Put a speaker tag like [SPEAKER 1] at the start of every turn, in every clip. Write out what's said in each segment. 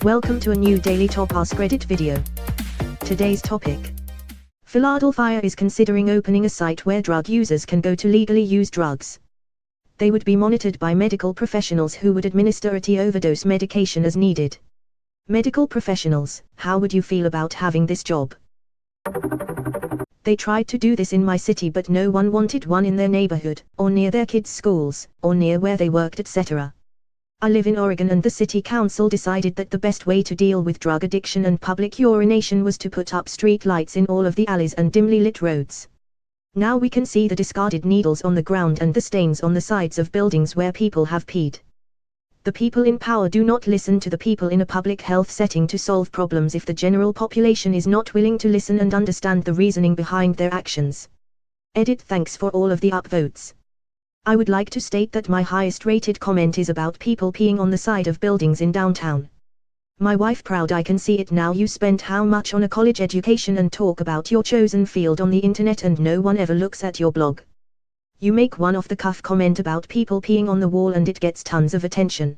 [SPEAKER 1] Welcome to a new Daily Top Askreddit video. Today's topic. Philadelphia is considering opening a site where drug users can go to legally use drugs. They would be monitored by medical professionals who would administer anti-overdose medication as needed. Medical professionals, how would you feel about having this job? They tried to do this in my city, but no one wanted one in their neighborhood, or near their kids' schools, or near where they worked, etc. I live in Oregon, and the city council decided that the best way to deal with drug addiction and public urination was to put up street lights in all of the alleys and dimly lit roads. Now we can see the discarded needles on the ground and the stains on the sides of buildings where people have peed. The people in power do not listen to the people in a public health setting to solve problems if the general population is not willing to listen and understand the reasoning behind their actions. Edit. Thanks for all of the upvotes. I would like to state that my highest rated comment is about people peeing on the side of buildings in downtown. My wife proud, I can see it now. You spent how much on a college education and talk about your chosen field on the internet, and no one ever looks at your blog. You make one off the cuff comment about people peeing on the wall and it gets tons of attention.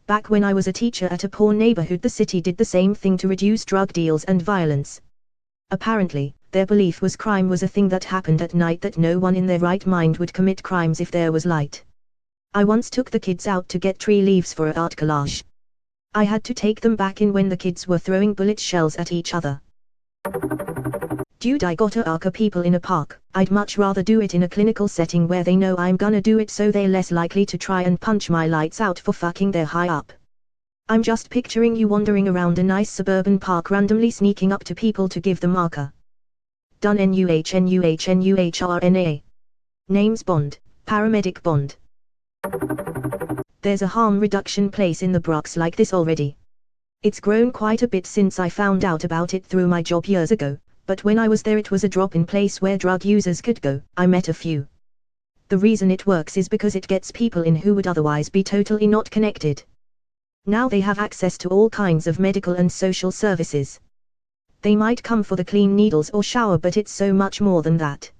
[SPEAKER 1] Back when I was a teacher at a poor neighborhood, the city did the same thing to reduce drug deals and violence. Apparently, their belief was crime was a thing that happened at night, that no one in their right mind would commit crimes if there was light. I once took the kids out to get tree leaves for an art collage. I had to take them back in when the kids were throwing bullet shells at each other. Dude, I gotta arc people in a park. I'd much rather do it in a clinical setting where they know I'm gonna do it, so they're less likely to try and punch my lights out for fucking their high up. I'm just picturing you wandering around a nice suburban park randomly sneaking up to people to give them marker. Done. NUHNUHNUHRNA. Names Bond, Paramedic Bond. There's a harm reduction place in the Bronx like this already. It's grown quite a bit since I found out about it through my job years ago, but when I was there it was a drop-in place where drug users could go. I met a few. The reason it works is because it gets people in who would otherwise be totally not connected. Now they have access to all kinds of medical and social services. They might come for the clean needles or shower, but it's so much more than that.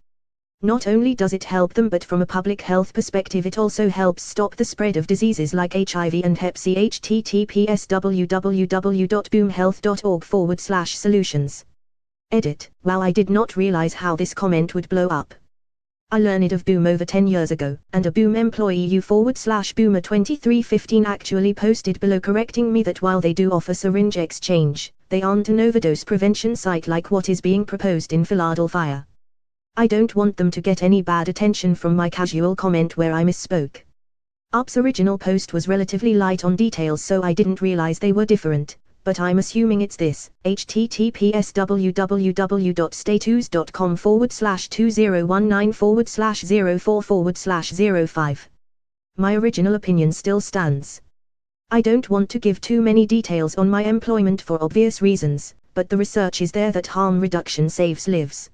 [SPEAKER 1] Not only does it help them, but from a public health perspective it also helps stop the spread of diseases like HIV and Hep C. https www.boomhealth.org/solutions. Edit. Wow, I did not realize how this comment would blow up. I learned of Boom over 10 years ago, and a Boom employee u/Boomer2315 actually posted below correcting me that while they do offer syringe exchange, they aren't an overdose prevention site like what is being proposed in Philadelphia. I don't want them to get any bad attention from my casual comment where I misspoke. Up's original post was relatively light on details, so I didn't realize they were different, but I'm assuming it's this. https www.status.com/2019/04/04/05. My original opinion still stands. I don't want to give too many details on my employment for obvious reasons, but the research is there that harm reduction saves lives.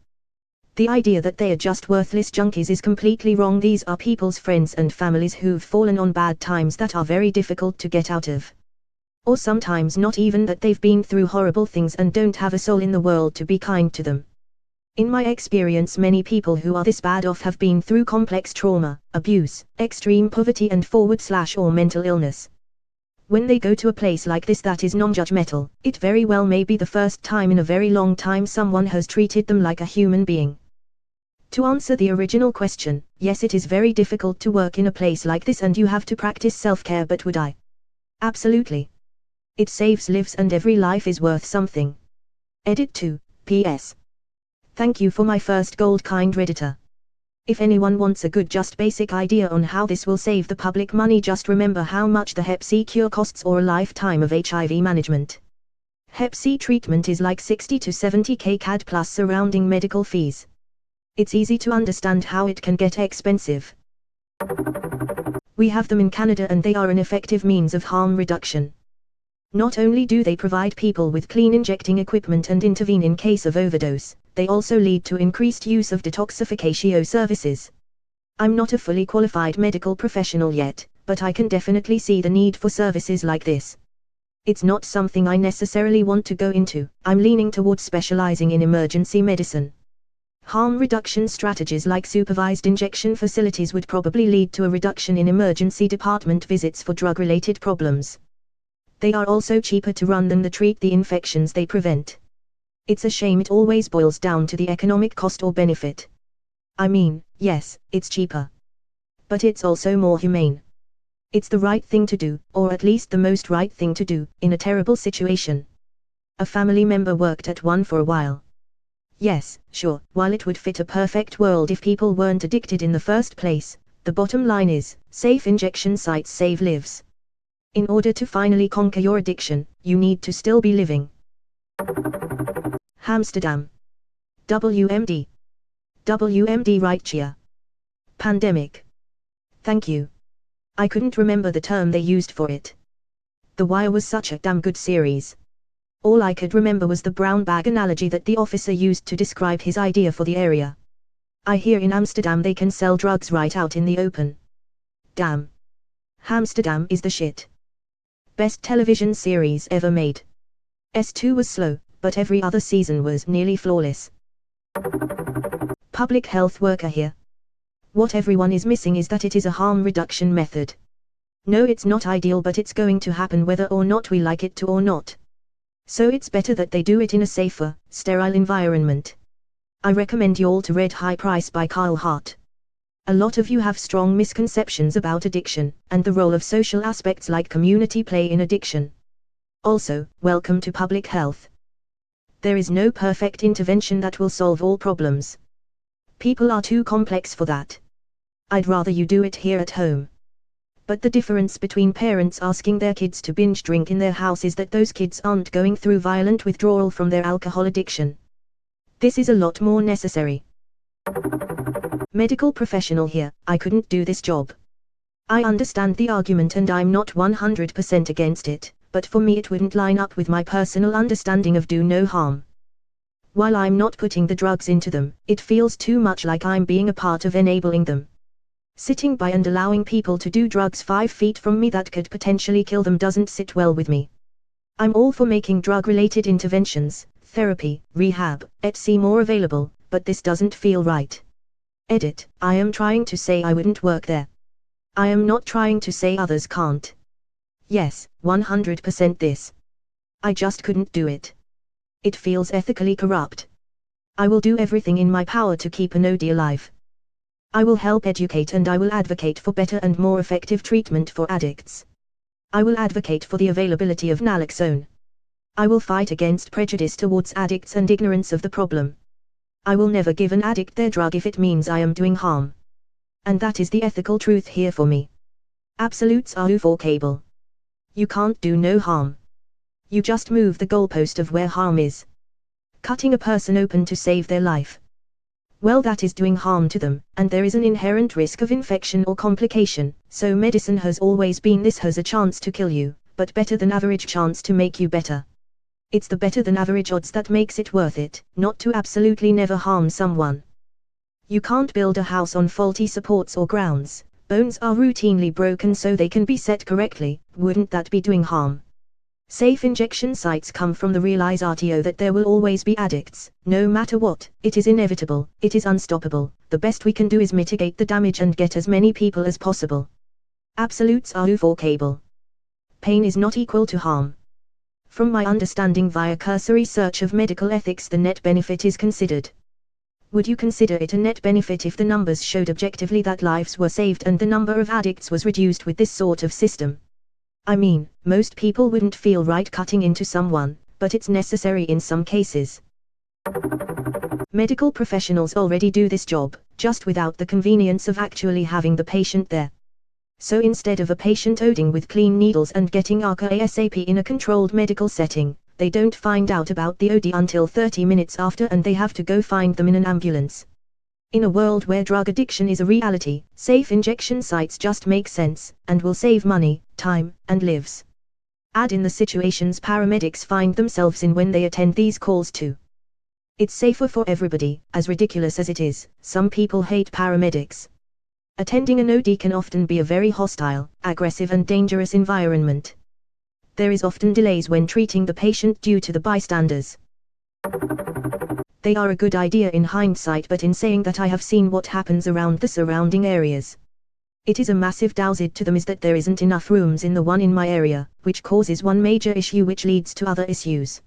[SPEAKER 1] The idea that they are just worthless junkies is completely wrong. These are people's friends and families who've fallen on bad times that are very difficult to get out of. Or sometimes not even that, they've been through horrible things and don't have a soul in the world to be kind to them. In my experience, many people who are this bad off have been through complex trauma, abuse, extreme poverty and /or mental illness. When they go to a place like this that is non-judgmental, it very well may be the first time in a very long time someone has treated them like a human being. To answer the original question, yes, it is very difficult to work in a place like this and you have to practice self-care, but would I? Absolutely. It saves lives and every life is worth something. Edit 2, PS. Thank you for my first gold kind Redditor. If anyone wants a good just basic idea on how this will save the public money, just remember how much the Hep C cure costs or a lifetime of HIV management. Hep C treatment is like 60 to 70k CAD plus surrounding medical fees. It's easy to understand how it can get expensive. We have them in Canada and they are an effective means of harm reduction. Not only do they provide people with clean injecting equipment and intervene in case of overdose, they also lead to increased use of detoxification services. I'm not a fully qualified medical professional yet, but I can definitely see the need for services like this. It's not something I necessarily want to go into. I'm leaning towards specializing in emergency medicine. Harm reduction strategies like supervised injection facilities would probably lead to a reduction in emergency department visits for drug-related problems. They are also cheaper to run than to treat the infections they prevent. It's a shame it always boils down to the economic cost or benefit. I mean, yes, it's cheaper. But it's also more humane. It's the right thing to do, or at least the most right thing to do, in a terrible situation. A family member worked at one for a while. Yes, sure, while it would fit a perfect world if people weren't addicted in the first place, the bottom line is, safe injection sites save lives. In order to finally conquer your addiction, you need to still be living. Amsterdam. WMD. WMD right cheer. Pandemic. Thank you. I couldn't remember the term they used for it. The Wire was such a damn good series. All I could remember was the brown bag analogy that the officer used to describe his idea for the area. I hear in Amsterdam they can sell drugs right out in the open. Damn. Amsterdam is the shit. Best television series ever made. S2 was slow, but every other season was nearly flawless. Public health worker here. What everyone is missing is that it is a harm reduction method. No, it's not ideal, but it's going to happen whether or not we like it to or not. So it's better that they do it in a safer, sterile environment. I recommend you all to read High Price by Kyle Hart. A lot of you have strong misconceptions about addiction, and the role of social aspects like community play in addiction. Also, welcome to public health. There is no perfect intervention that will solve all problems. People are too complex for that. I'd rather you do it here at home. But the difference between parents asking their kids to binge drink in their house is that those kids aren't going through violent withdrawal from their alcohol addiction. This is a lot more necessary. Medical professional here, I couldn't do this job. I understand the argument and I'm not 100% against it, but for me it wouldn't line up with my personal understanding of do no harm. While I'm not putting the drugs into them, it feels too much like I'm being a part of enabling them. Sitting by and allowing people to do drugs 5 feet from me that could potentially kill them doesn't sit well with me. I'm all for making drug-related interventions, therapy, rehab, etc. more available, but this doesn't feel right. Edit, I am trying to say I wouldn't work there. I am not trying to say others can't. Yes, 100% this. I just couldn't do it. It feels ethically corrupt. I will do everything in my power to keep an OD alive. I will help educate and I will advocate for better and more effective treatment for addicts. I will advocate for the availability of naloxone. I will fight against prejudice towards addicts and ignorance of the problem. I will never give an addict their drug if it means I am doing harm. And that is the ethical truth here for me. Absolutes are uvocable. You can't do no harm. You just move the goalpost of where harm is. Cutting a person open to save their life. Well, that is doing harm to them, and there is an inherent risk of infection or complication, so medicine has always been this has a chance to kill you, but better than average chance to make you better. It's the better than average odds that makes it worth it, not to absolutely never harm someone. You can't build a house on faulty supports or grounds. Bones are routinely broken so they can be set correctly. Wouldn't that be doing harm? Safe injection sites come from the realizatio that there will always be addicts, no matter what. It is inevitable, it is unstoppable. The best we can do is mitigate the damage and get as many people as possible. Absolutes are uvocable. Pain is not equal to harm. From my understanding via cursory search of medical ethics, the net benefit is considered. Would you consider it a net benefit if the numbers showed objectively that lives were saved and the number of addicts was reduced with this sort of system? I mean, most people wouldn't feel right cutting into someone, but it's necessary in some cases. Medical professionals already do this job, just without the convenience of actually having the patient there. So instead of a patient ODing with clean needles and getting ARCA ASAP in a controlled medical setting, they don't find out about the OD until 30 minutes after and they have to go find them in an ambulance. In a world where drug addiction is a reality, safe injection sites just make sense, and will save money, time, and lives. Add in the situations paramedics find themselves in when they attend these calls too. It's safer for everybody. As ridiculous as it is, some people hate paramedics. Attending an OD can often be a very hostile, aggressive and dangerous environment. There is often delays when treating the patient due to the bystanders. They are a good idea in hindsight, but in saying that I have seen what happens around the surrounding areas. It is a massive downside to them is that there isn't enough rooms in the one in my area, which causes one major issue which leads to other issues.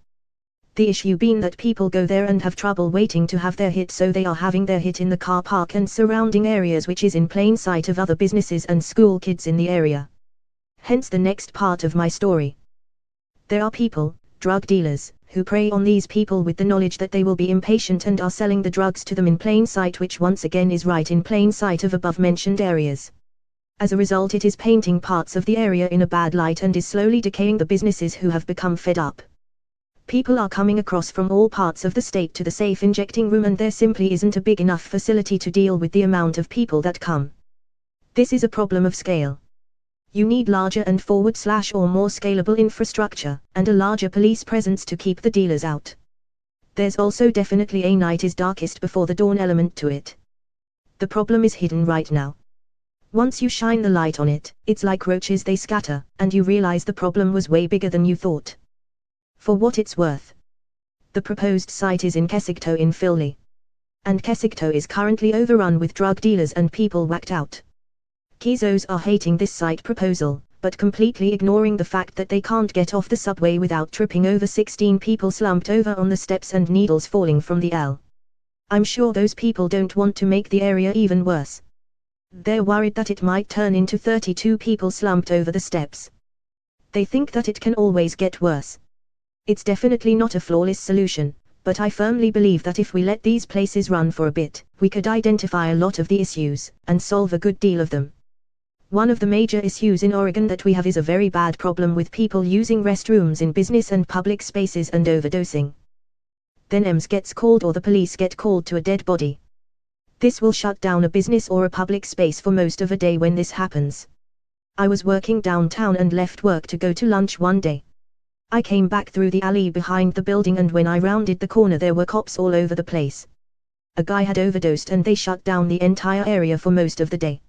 [SPEAKER 1] The issue being that people go there and have trouble waiting to have their hit, so they are having their hit in the car park and surrounding areas, which is in plain sight of other businesses and school kids in the area. Hence the next part of my story. There are people, drug dealers, who prey on these people with the knowledge that they will be impatient and are selling the drugs to them in plain sight, which once again is right in plain sight of above mentioned areas. As a result, it is painting parts of the area in a bad light and is slowly decaying the businesses who have become fed up. People are coming across from all parts of the state to the safe injecting room, and there simply isn't a big enough facility to deal with the amount of people that come. This is a problem of scale. You need larger and forward / or more scalable infrastructure, and a larger police presence to keep the dealers out. There's also definitely a night is darkest before the dawn element to it. The problem is hidden right now. Once you shine the light on it, it's like roaches, they scatter, and you realize the problem was way bigger than you thought. For what it's worth, the proposed site is in Kesikto in Philly. And Kesikto is currently overrun with drug dealers and people whacked out. Kizos are hating this site proposal, but completely ignoring the fact that they can't get off the subway without tripping over 16 people slumped over on the steps and needles falling from the L. I'm sure those people don't want to make the area even worse. They're worried that it might turn into 32 people slumped over the steps. They think that it can always get worse. It's definitely not a flawless solution, but I firmly believe that if we let these places run for a bit, we could identify a lot of the issues, and solve a good deal of them. One of the major issues in Oregon that we have is a very bad problem with people using restrooms in business and public spaces and overdosing. Then EMS gets called or the police get called to a dead body. This will shut down a business or a public space for most of a day when this happens. I was working downtown and left work to go to lunch one day. I came back through the alley behind the building, and when I rounded the corner there were cops all over the place. A guy had overdosed and they shut down the entire area for most of the day.